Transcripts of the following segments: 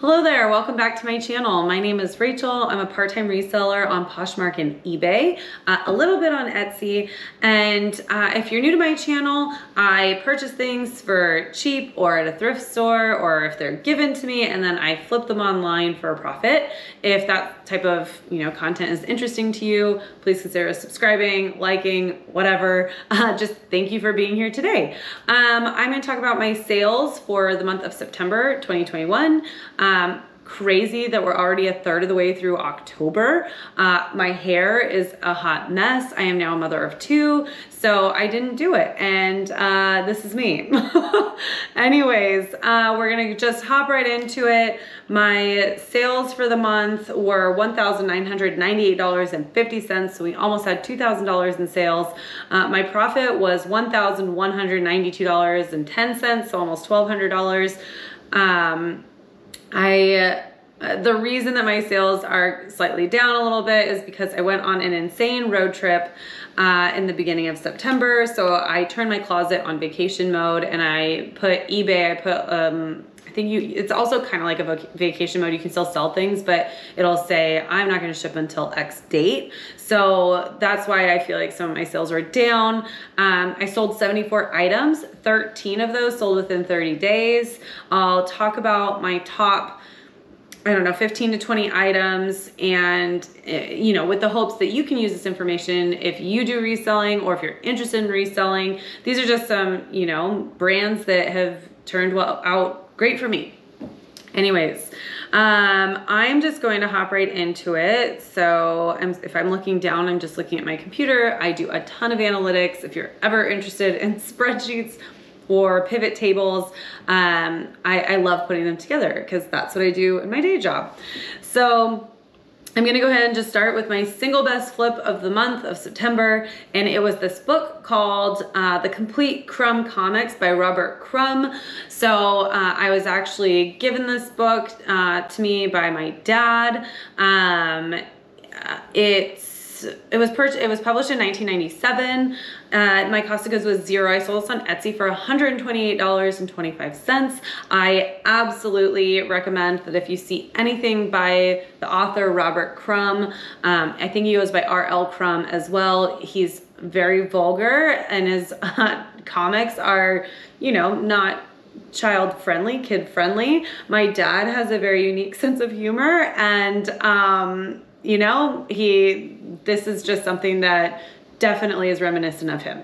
Hello there, welcome back to my channel. My name is Rachel. I'm a part-time reseller on Poshmark and eBay, a little bit on Etsy. And if you're new to my channel, I purchase things for cheap or at a thrift store, or if they're given to me, and then I flip them online for a profit. If that type of content is interesting to you, please consider subscribing, liking, whatever. Just thank you for being here today. I'm going to talk about my sales for the month of September 2021. Crazy that we're already a third of the way through October. My hair is a hot mess. I am now a mother of two, so I didn't do it, and this is me. Anyways, we're gonna just hop right into it. My sales for the month were $1,998.50, so we almost had $2,000 in sales. My profit was $1,192.10, so almost $1,200. The reason that my sales are slightly down a little bit is because I went on an insane road trip in the beginning of September. So I turned my closet on vacation mode, and I put eBay, it's also kind of like a vacation mode. You can still sell things, but it'll say, I'm not going to ship until X date. So that's why I feel like some of my sales are down. I sold 74 items. 13 of those sold within 30 days. I'll talk about my top, 15 to 20 items, and with the hopes that you can use this information if you do reselling, or if you're interested in reselling. These are just some, brands that have turned out great for me. Anyways, I'm just going to hop right into it. So if I'm looking down, I'm just looking at my computer. I do a ton of analytics. If you're ever interested in spreadsheets or pivot tables, I love putting them together because that's what I do in my day job. So I'm gonna go ahead and just start with my single best flip of the month of September, and it was this book called The Complete Crumb Comics by Robert Crumb. So I was actually given this book to me by my dad. It was published in 1997. My cost of goods was $0. I sold this on Etsy for $128.25. I absolutely recommend that if you see anything by the author Robert Crumb, I think he goes by R.L. Crumb as well. He's very vulgar, and his comics are, not child friendly, kid friendly. My dad has a very unique sense of humor, and this is just something that definitely is reminiscent of him.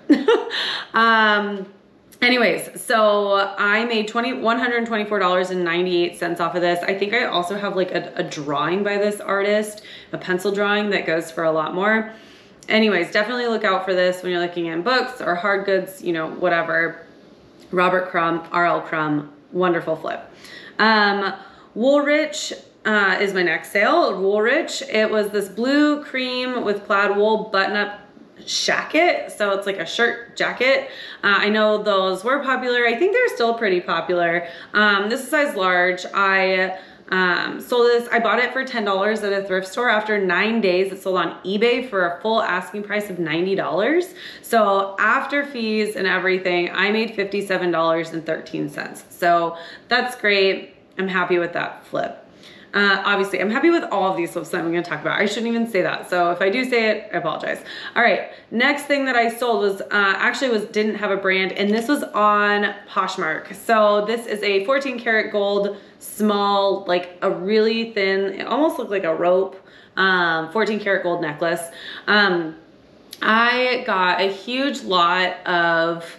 Anyways, so I made $124.98 off of this. I think I also have like a drawing by this artist, a pencil drawing that goes for a lot more. Anyways, definitely look out for this when you're looking in books or hard goods, whatever. Robert Crumb, R.L. Crumb, wonderful flip. Woolrich is my next sale. Woolrich, it was this blue cream with plaid wool button-up jacket. So it's like a shirt jacket. I know those were popular. I think they're still pretty popular. This is size large. I sold this. I bought it for $10 at a thrift store. After 9 days, it sold on eBay for a full asking price of $90. So after fees and everything, I made $57.13. So that's great. I'm happy with that flip. Obviously, I'm happy with all of these flips that I'm going to talk about. I shouldn't even say that. So if I do say it, I apologize. All right. Next thing that I sold was, didn't have a brand, and this was on Poshmark. So this is a 14 karat gold, small, like a really thin, it almost looked like a rope, 14 karat gold necklace. I got a huge lot of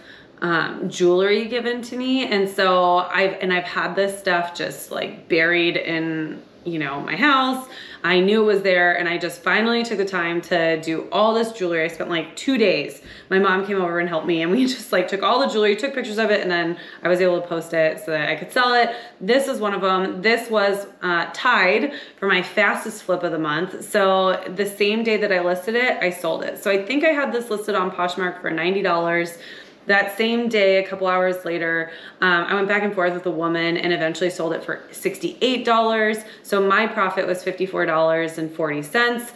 jewelry given to me, and so I've had this stuff just like buried in my house. I knew it was there, and I just finally took the time to do all this jewelry. I spent like 2 days. My mom came over and helped me, and we just like took all the jewelry, took pictures of it, and then I was able to post it so that I could sell it. This is one of them. This was tied for my fastest flip of the month. So the same day that I listed it, I sold it. So I think I had this listed on Poshmark for $90. That same day, a couple hours later, I went back and forth with a woman and eventually sold it for $68. So my profit was $54.40.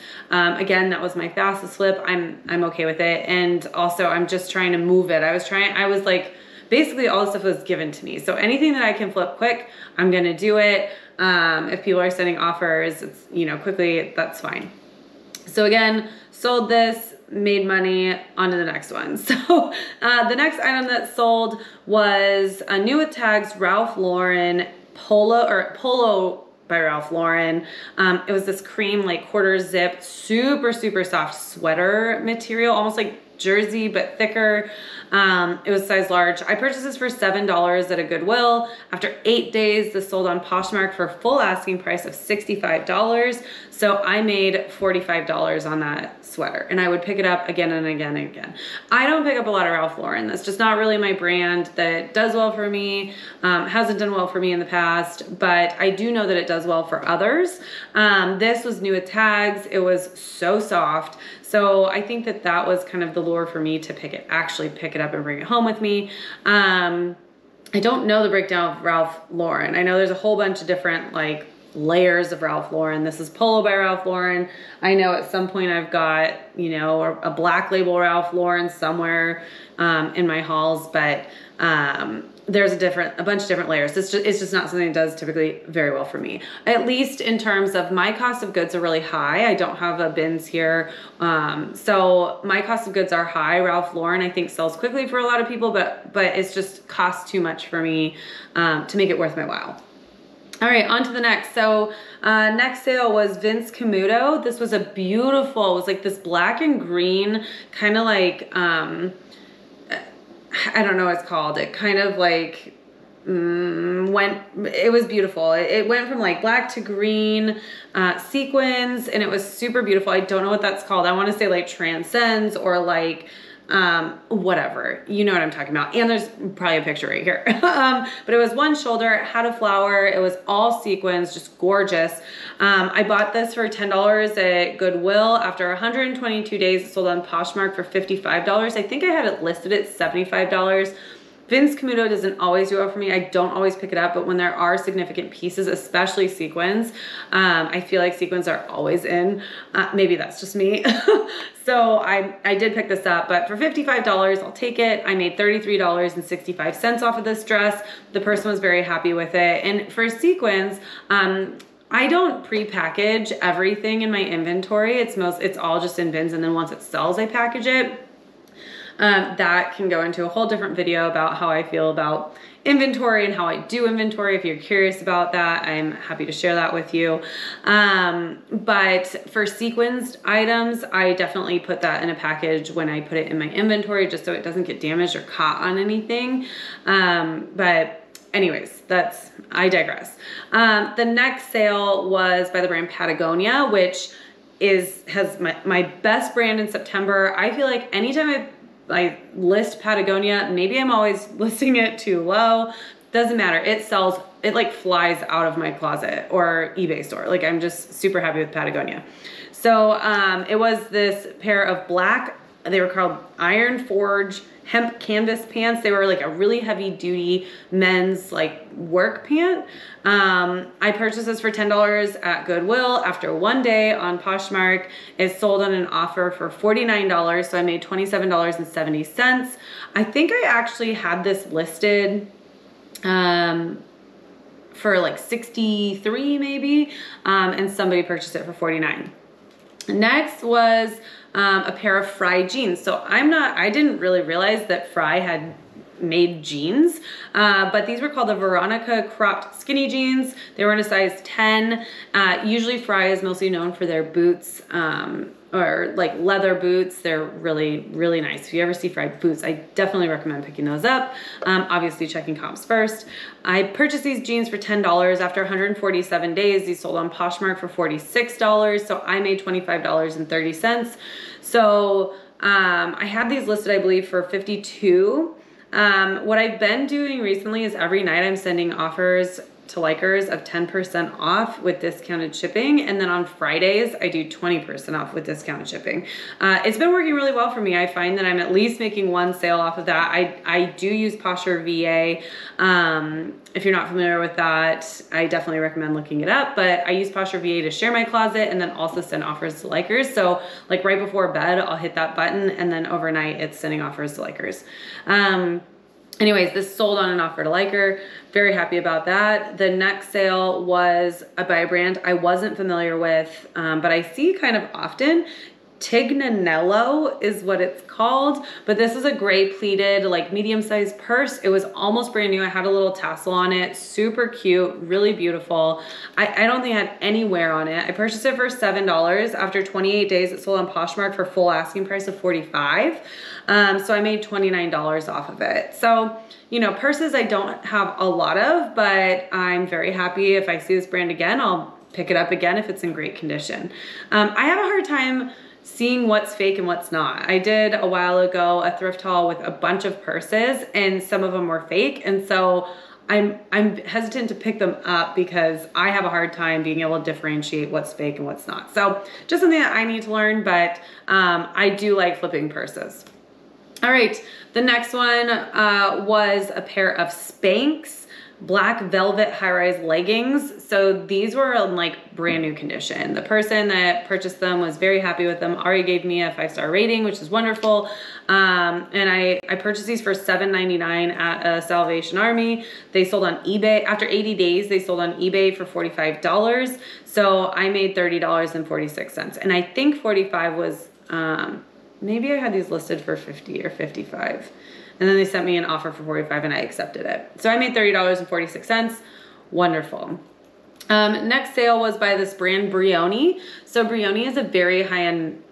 Again, that was my fastest flip. I'm okay with it. And also I'm just trying to move it. I was like basically all the stuff was given to me. So anything that I can flip quick, I'm going to do it. If people are sending offers, it's, you know, quickly, that's fine. So again, sold this, made money, on to the next one. So the next item that sold was a new with tags Ralph Lauren Polo by Ralph Lauren. It was this cream, like quarter zip, super, super soft sweater material, almost like jersey, but thicker. It was size large. I purchased this for $7 at a Goodwill. After 8 days, this sold on Poshmark for full asking price of $65. So I made $45 on that sweater, and I would pick it up again and again and again. I don't pick up a lot of Ralph Lauren. That's just not really my brand that does well for me. Hasn't done well for me in the past, but I do know that it does well for others. This was new with tags. It was so soft. So I think that that was kind of the lure for me to actually pick it up and bring it home with me. I don't know the breakdown of Ralph Lauren. I know there's a whole bunch of different like layers of Ralph Lauren. This is Polo by Ralph Lauren. I know at some point I've got, you know, a black label Ralph Lauren somewhere in my hauls, but there's a bunch of different layers. It's just not something that does typically very well for me. At least in terms of my cost of goods are really high. I don't have a bins here. So my cost of goods are high. Ralph Lauren, I think, sells quickly for a lot of people, but it's just costs too much for me to make it worth my while. All right, on to the next. So next sale was Vince Camuto. This was it was like this black and green, kind of like, I don't know what it's called. It kind of like it was beautiful. It went from like black to green sequins, and it was super beautiful. I don't know what that's called. I want to say like transcends or like whatever, you know what I'm talking about. And there's probably a picture right here. But it was one shoulder, it had a flower, it was all sequins, just gorgeous. I bought this for $10 at Goodwill. After 122 days, it sold on Poshmark for $55. I think I had it listed at $75. Vince Camuto doesn't always do well for me. I don't always pick it up, but when there are significant pieces, especially sequins, I feel like sequins are always in. Maybe that's just me. So I did pick this up, but for $55, I'll take it. I made $33.65 off of this dress. The person was very happy with it. And for sequins, I don't pre-package everything in my inventory. It's all just in bins, and then once it sells, I package it. That can go into a whole different video about how I feel about inventory and how I do inventory. If you're curious about that, I'm happy to share that with you. But for sequenced items, I definitely put that in a package when I put it in my inventory, just so it doesn't get damaged or caught on anything. But anyways, I digress. The next sale was by the brand Patagonia, which has my best brand in September. I feel like anytime I list Patagonia, maybe I'm always listing it too low. Doesn't matter. It sells, it like flies out of my closet or eBay store. Like, I'm just super happy with Patagonia. So it was this pair of black, they were called Iron Forge hemp canvas pants. They were like a really heavy duty men's like work pant. I purchased this for $10 at Goodwill. After 1 day on Poshmark, it sold on an offer for $49. So I made $27.70. I think I actually had this listed for like 63 maybe, and somebody purchased it for 49. Next was a pair of Fry jeans. So I didn't really realize that Fry had made jeans, but these were called the Veronica cropped skinny jeans. They were in a size 10. Usually Fry is mostly known for their boots, or like leather boots. They're really, really nice. If you ever see Fry boots, I definitely recommend picking those up. Obviously checking comps first. I purchased these jeans for $10. After 147 days, these sold on Poshmark for $46. So I made $25.30. So I had these listed, I believe, for $52. What I've been doing recently is every night I'm sending offers to likers of 10% off with discounted shipping. And then on Fridays, I do 20% off with discounted shipping. It's been working really well for me. I find that I'm at least making one sale off of that. I do use Posher VA. If you're not familiar with that, I definitely recommend looking it up, but I use Posher VA to share my closet and then also send offers to likers. So like right before bed, I'll hit that button, and then overnight it's sending offers to likers. Anyways, this sold on an offer to Liker. Very happy about that. The next sale was by a brand I wasn't familiar with, but I see kind of often. Tignanello is what it's called, but this is a gray pleated, like medium-sized purse. It was almost brand new. I had a little tassel on it. Super cute, really beautiful. I don't think I had any wear on it. I purchased it for $7. After 28 days, it sold on Poshmark for full asking price of $45. So I made $29 off of it. So, you know, purses I don't have a lot of, but I'm very happy if I see this brand again, I'll pick it up again if it's in great condition. I have a hard time seeing what's fake and what's not. I did a while ago a thrift haul with a bunch of purses and some of them were fake. And so I'm hesitant to pick them up because I have a hard time being able to differentiate what's fake and what's not. So just something that I need to learn, but I do like flipping purses. All right, the next one was a pair of Spanx black velvet high-rise leggings. So these were in like brand new condition. The person that purchased them was very happy with them, already gave me a 5-star rating, which is wonderful. And I purchased these for $7.99 at a Salvation Army. They sold on eBay. After 80 days, they sold on eBay for $45. So I made $30.46. And I think 45 was, maybe I had these listed for 50 or 55. And then they sent me an offer for $45 and I accepted it. So I made $30.46. Wonderful. Next sale was by this brand Briony. So Briony is a very high-end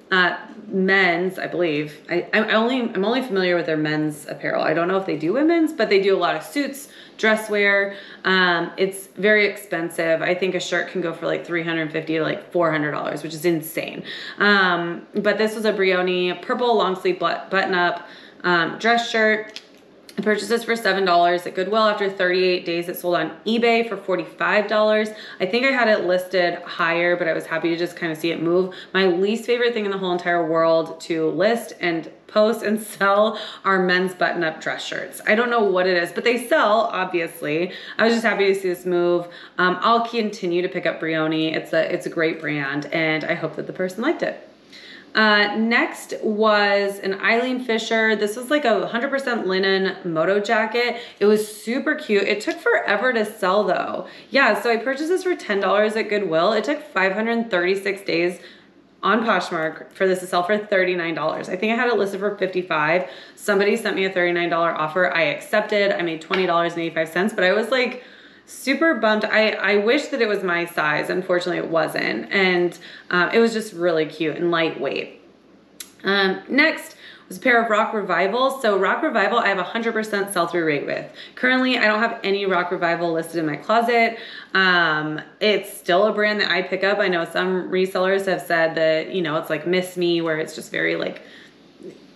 men's, I believe. I'm only familiar with their men's apparel. I don't know if they do women's, but they do a lot of suits, dress wear. It's very expensive. I think a shirt can go for like $350 to like $400, which is insane. But this was a Briony purple long sleeve button up dress shirt. I purchased this for $7 at Goodwill. After 38 days, it sold on eBay for $45. I think I had it listed higher, but I was happy to just kind of see it move. My least favorite thing in the whole entire world to list and post and sell are men's button-up dress shirts. I don't know what it is, but they sell, obviously. I was just happy to see this move. I'll continue to pick up Briony. It's a great brand, and I hope that the person liked it. Next was an Eileen Fisher. This was like a 100% linen moto jacket. It was super cute. It took forever to sell though. Yeah, so I purchased this for $10 at Goodwill. It took 536 days on Poshmark for this to sell for $39. I think I had it listed for $55. Somebody sent me a $39 offer. I accepted. I made $20.85, but I was like, super bummed. I wish that it was my size. Unfortunately, it wasn't. And it was just really cute and lightweight. Next was a pair of Rock Revival. So Rock Revival, I have 100% sell-through rate with. Currently, I don't have any Rock Revival listed in my closet. It's still a brand that I pick up. I know some resellers have said that, you know, it's like Miss Me, where it's just very like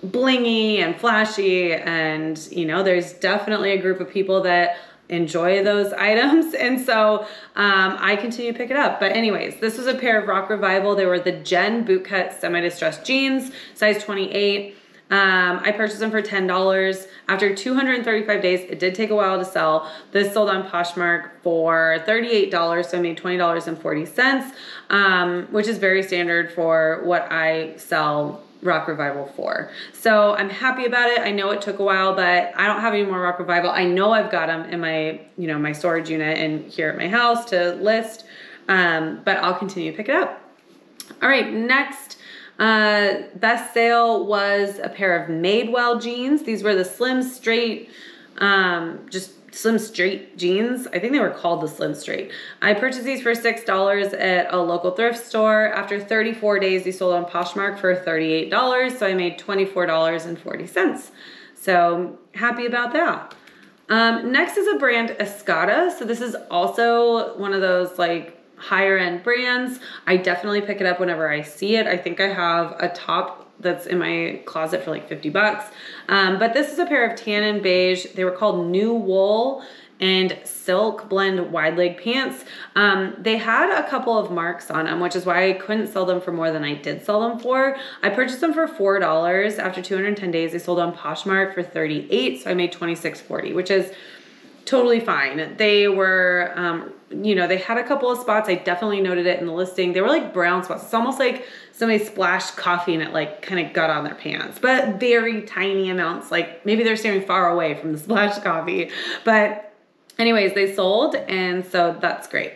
blingy and flashy. And, you know, there's definitely a group of people that enjoy those items, and so I continue to pick it up. But anyways, this was a pair of Rock Revival. They were the Jen bootcut semi-distressed jeans, size 28. I purchased them for $10. After 235 days, it did take a while to sell. This sold on Poshmark for $38, so I made $20.40, which is very standard for what I sell Rock Revival for. So I'm happy about it. I know it took a while, but I don't have any more Rock Revival. I know I've got them in my, you know, my storage unit and here at my house to list, but I'll continue to pick it up. All right, next best sale was a pair of Madewell jeans. These were the slim straight, just slim straight jeans. I think they were called the slim straight. I purchased these for $6 at a local thrift store. After 34 days, they sold on Poshmark for $38. So I made $24.40. So happy about that. Next is a brand Escada. So this is also one of those like higher end brands. I definitely pick it up whenever I see it. I think I have a top that's in my closet for like 50 bucks. But this is a pair of tan and beige. They were called New Wool and Silk Blend wide leg pants. They had a couple of marks on them, which is why I couldn't sell them for more than I did sell them for. I purchased them for $4. After 210 days, they sold on Poshmark for $38. So I made $26.40, which is totally fine. They were, you know, they had a couple of spots. I definitely noted it in the listing. They were like brown spots. It's almost like somebody splashed coffee and it like kind of got on their pants, but very tiny amounts. Like maybe they're standing far away from the splashed coffee. But anyways, they sold, and so that's great.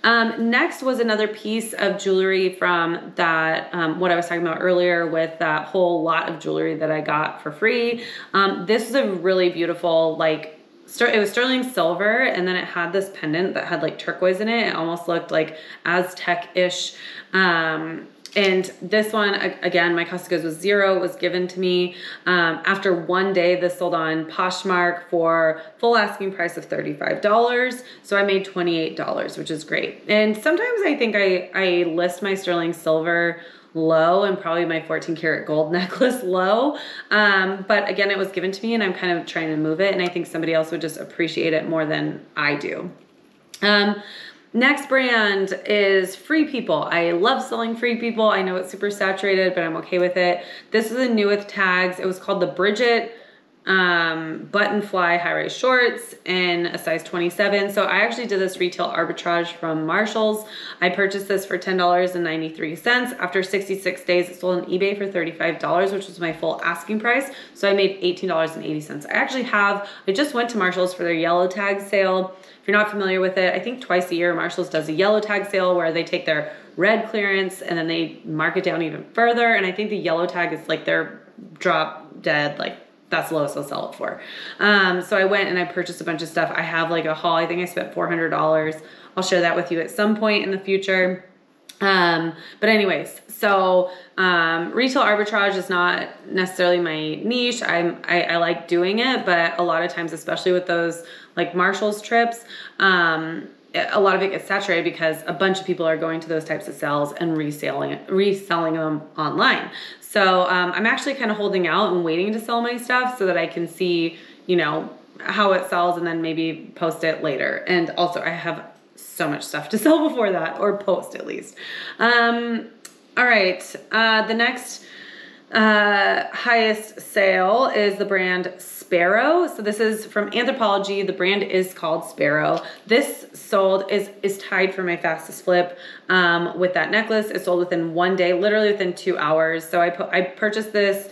Next was another piece of jewelry from that, what I was talking about earlier with that whole lot of jewelry that I got for free. This is a really beautiful, like, it was sterling silver, and then it had this pendant that had like turquoise in it. It almost looked like Aztec-ish. And this one, again, my cost of goods was $0. It was given to me. After one day, this sold on Poshmark for full asking price of $35. So I made $28, which is great. And sometimes I think I list my sterling silver low and probably my 14 karat gold necklace low. But again, it was given to me and I'm kind of trying to move it. And I think somebody else would just appreciate it more than I do. Next brand is Free People. I love selling Free People. I know it's super saturated, but I'm okay with it. This is a new with tags. It was called the Bridget button fly high-rise shorts in a size 27. So I actually did this retail arbitrage from Marshall's. I purchased this for $10.93. After 66 days, it sold on eBay for $35, which was my full asking price. So I made $18.80. I just went to Marshall's for their yellow tag sale. If you're not familiar with it, I think twice a year Marshall's does a yellow tag sale where they take their red clearance and then they mark it down even further. And I think the yellow tag is like their drop dead, like that's the lowest they'll sell it for. So I went and I purchased a bunch of stuff. I have like a haul. I think I spent $400. I'll share that with you at some point in the future. But anyways, so retail arbitrage is not necessarily my niche. I like doing it, but a lot of times, especially with those like Marshall's trips, a lot of it gets saturated because a bunch of people are going to those types of sales and reselling them online. So I'm actually kind of holding out and waiting to sell my stuff so that I can see, you know, how it sells and then maybe post it later. And also I have so much stuff to sell before that, or post at least. All right, the next highest sale is the brand Sparrow. So this is from Anthropologie. The brand is called Sparrow. This sold is tied for my fastest flip with that necklace. It sold within 1 day, literally within 2 hours. So I purchased this.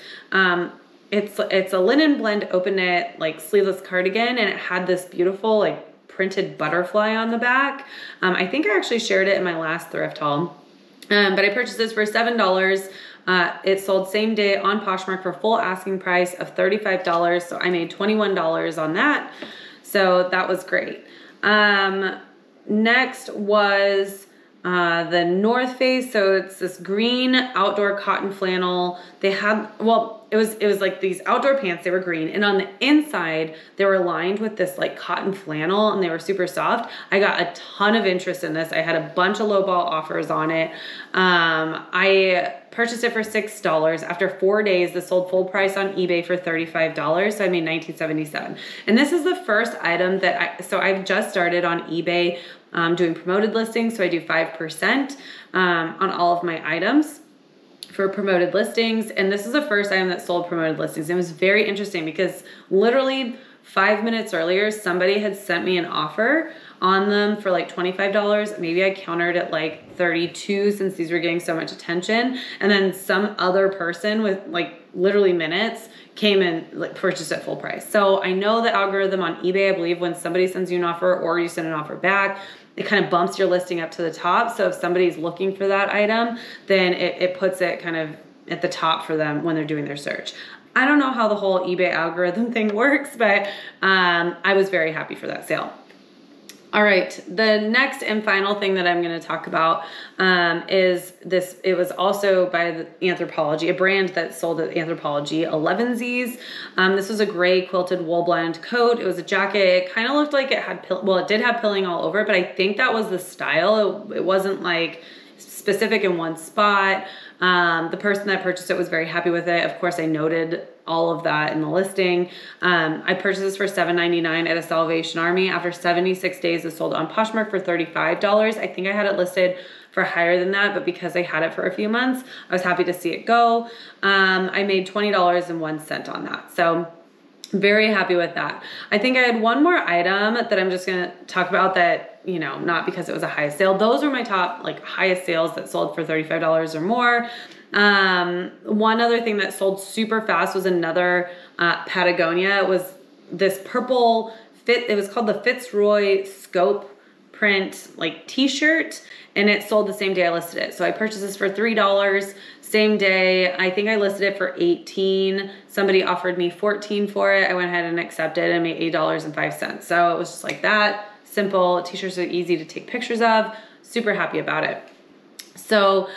It's a linen blend open knit like sleeveless cardigan, and it had this beautiful like printed butterfly on the back. I think I actually shared it in my last thrift haul. But I purchased this for $7. It sold same day on Poshmark for full asking price of $35. So I made $21 on that. So that was great. Next was the North Face. So it's this green outdoor cotton flannel. They had, well, it was like these outdoor pants. They were green, and on the inside they were lined with this like cotton flannel, and they were super soft. I got a ton of interest in this. I had a bunch of lowball offers on it. I purchased it for $6. After 4 days, this sold full price on eBay for $35. So I made $19.77. And this is the first item that I've just started on eBay doing promoted listings. So I do 5% on all of my items for promoted listings. And this is the first item that sold promoted listings. It was very interesting because literally 5 minutes earlier, somebody had sent me an offer on them for like $25. Maybe I countered at like $32 since these were getting so much attention. And then some other person with like literally minutes came and like purchased at full price. So I know the algorithm on eBay, I believe when somebody sends you an offer or you send an offer back, it kind of bumps your listing up to the top. So if somebody's looking for that item, then it puts it kind of at the top for them when they're doing their search. I don't know how the whole eBay algorithm thing works, but I was very happy for that sale. All right, the next and final thing that I'm going to talk about is this. It was also by the Anthropologie, a brand that sold at Anthropologie, 11Zs. This was a gray quilted wool blend coat. It was a jacket. It kind of looked like it had, it did have pilling all over, but I think that was the style. It wasn't like specific in one spot. The person that purchased it was very happy with it. Of course, I noted all of that in the listing. I purchased this for $7.99 at a Salvation Army. After 76 days, it sold on Poshmark for $35. I think I had it listed for higher than that, but because I had it for a few months, I was happy to see it go. I made $20.01 on that. So Very happy with that. I think I had one more item that I'm just going to talk about that, you know, not because it was a high sale. Those were my top, like, highest sales that sold for $35 or more. One other thing that sold super fast was another Patagonia. It was this purple fit. It was called the Fitzroy Scope print, like, t-shirt, and it sold the same day I listed it. So I purchased this for $3. Same day. I think I listed it for $18. Somebody offered me $14 for it. I went ahead and accepted and made $8.05. So it was just like that. Simple. T-shirts are easy to take pictures of. Super happy about it. So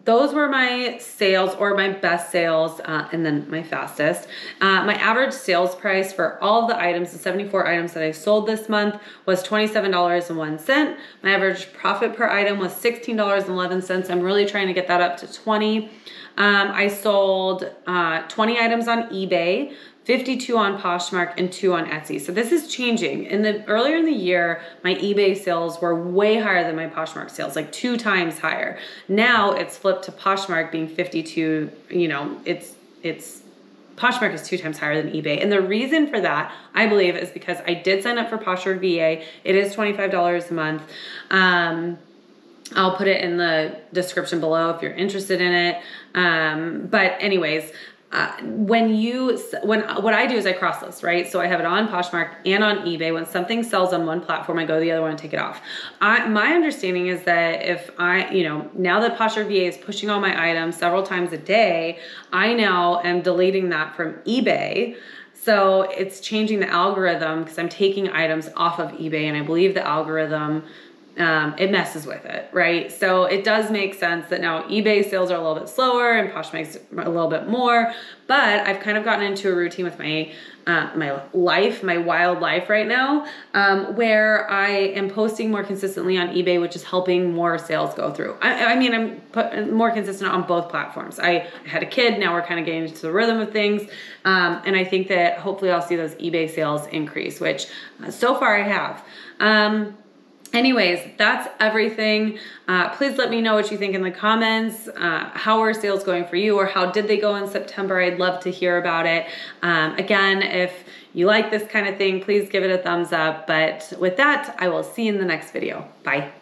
those were my sales, or my best sales, and then my fastest. My average sales price for all of the items, the 74 items that I sold this month, was $27.01. My average profit per item was $16.11. I'm really trying to get that up to $20. I sold 20 items on eBay, 52 on Poshmark, and 2 on Etsy. So this is changing. Earlier in the year, my eBay sales were way higher than my Poshmark sales, like 2 times higher. Now it's flipped to Poshmark being 52. You know, Poshmark is 2 times higher than eBay. And the reason for that, I believe, is because I did sign up for Poshmark VA. It is $25 a month. I'll put it in the description below if you're interested in it. But anyways, what I do is I cross list, right? So I have it on Poshmark and on eBay. When something sells on one platform, I go to the other one and take it off. My understanding is that if now that Poshmark VA is pushing all my items several times a day, I now am deleting that from eBay. So it's changing the algorithm because I'm taking items off of eBay, and I believe the algorithm, it messes with it, right? So it does make sense that now eBay sales are a little bit slower and Poshmark's a little bit more, but I've kind of gotten into a routine with my wild life right now, where I am posting more consistently on eBay, which is helping more sales go through. I'm more consistent on both platforms. I had a kid, now we're kind of getting into the rhythm of things, and I think that hopefully I'll see those eBay sales increase, which so far I have. Anyways, that's everything. Please let me know what you think in the comments. How are sales going for you, or how did they go in September? I'd love to hear about it. Again, if you like this kind of thing, please give it a thumbs up. But with that, I will see you in the next video. Bye.